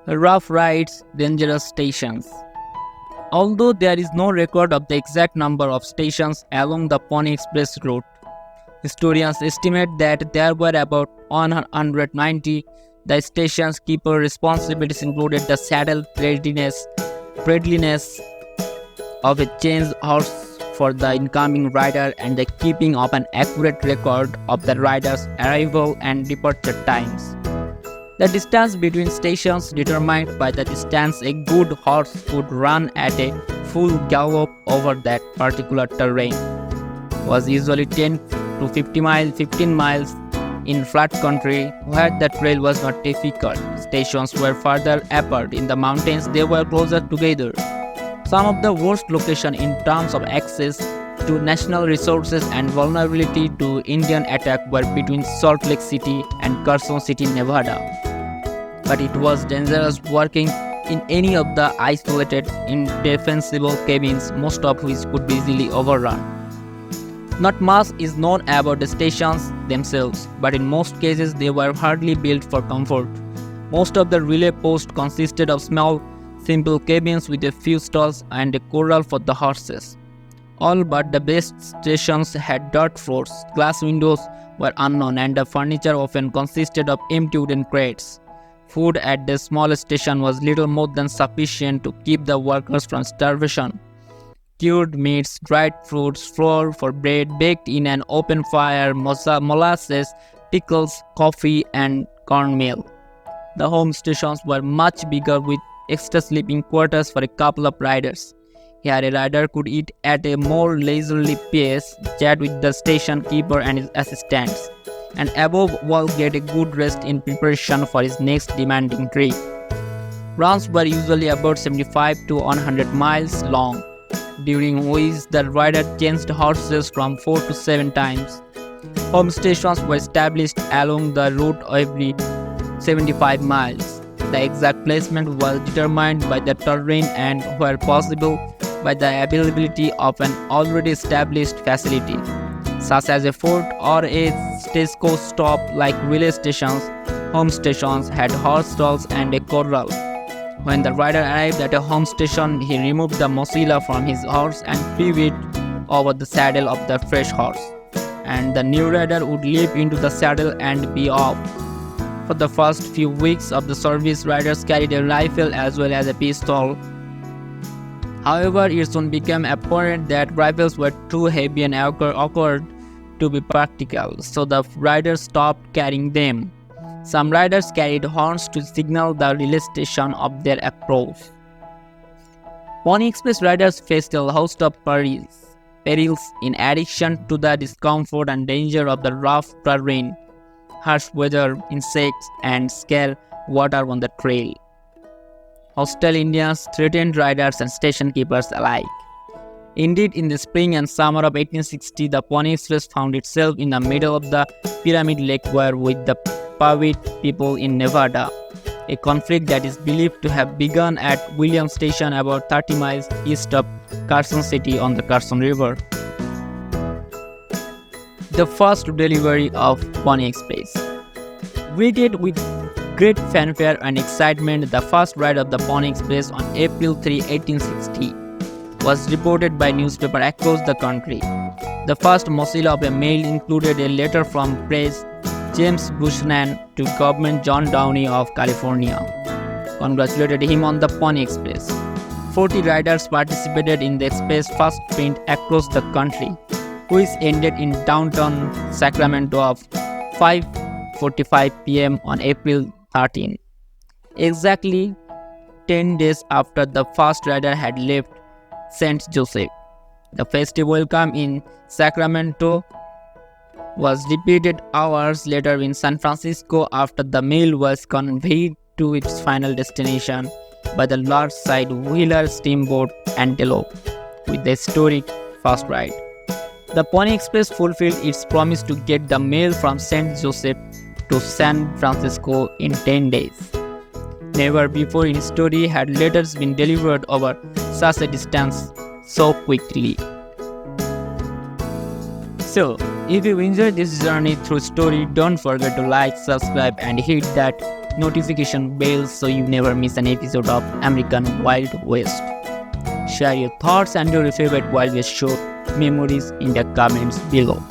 Rough rides, dangerous stations. Although there is no record of the exact number of stations along the Pony Express route, historians estimate that there were about 190. The station's keeper responsibilities included the saddle readiness of a changed horse for the incoming rider and the keeping of an accurate record of the rider's arrival and departure times. The distance between stations determined by the distance a good horse could run at a full gallop over that particular terrain was usually 10 to 15 miles in flat country where the trail was not difficult. Stations were further apart in the mountains, they were closer together. Some of the worst locations in terms of access to national resources and vulnerability to Indian attack were between Salt Lake City and Carson City, Nevada. But it was dangerous working in any of the isolated, indefensible cabins, most of which could be easily overrun. Not much is known about the stations themselves, but in most cases they were hardly built for comfort. Most of the relay posts consisted of small, simple cabins with a few stalls and a corral for the horses. All but the best stations had dirt floors, glass windows were unknown, and the furniture often consisted of empty wooden crates. Food at the small station was little more than sufficient to keep the workers from starvation. Cured meats, dried fruits, flour for bread baked in an open fire, molasses, pickles, coffee, and cornmeal. The home stations were much bigger with extra sleeping quarters for a couple of riders. Here a rider could eat at a more leisurely pace, chat with the station keeper and his assistants, and above all get a good rest in preparation for his next demanding trip. Runs were usually about 75 to 100 miles long, during which the rider changed horses from 4 to 7 times. Home stations were established along the route every 75 miles. The exact placement was determined by the terrain and, where possible, by the availability of an already established facility, such as a fort or a stagecoach stop. Like relay stations, home stations had horse stalls and a corral. When the rider arrived at a home station, he removed the mochila from his horse and threw it over the saddle of the fresh horse, and the new rider would leap into the saddle and be off. For the first few weeks of the service, riders carried a rifle as well as a pistol. However, it soon became apparent that rifles were too heavy and awkward to be practical, so the riders stopped carrying them. Some riders carried horns to signal the relay station of their approach. Pony Express riders faced a host of perils in addition to the discomfort and danger of the rough terrain, harsh weather, insects, and scarce water on the trail. Hostile Indians threatened riders and station keepers alike. Indeed, in the spring and summer of 1860, the Pony Express found itself in the middle of the Pyramid Lake War with the Paiute people in Nevada, a conflict that is believed to have begun at Williams Station about 30 miles east of Carson City on the Carson River. The first delivery of Pony Express. Greeted with great fanfare and excitement, the first ride of the Pony Express on April 3, 1860 was reported by newspapers across the country. The first mochila of a mail included a letter from Pres James Buchanan to Governor John Downey of California, congratulated him on the Pony Express. 40 riders participated in the express first print across the country, which ended in downtown Sacramento of 5:45 p.m. on April 13. Exactly 10 days after the first rider had left St. Joseph. The festive welcome in Sacramento was repeated hours later in San Francisco after the mail was conveyed to its final destination by the large-side wheeler steamboat Antelope with the historic first ride. The Pony Express fulfilled its promise to get the mail from St. Joseph to San Francisco in 10 days. Never before in history had letters been delivered over such a distance so quickly. So, if you enjoyed this journey through story, don't forget to like, subscribe and hit that notification bell so you never miss an episode of American Wild West. Share your thoughts and your favorite Wild West show memories in the comments below.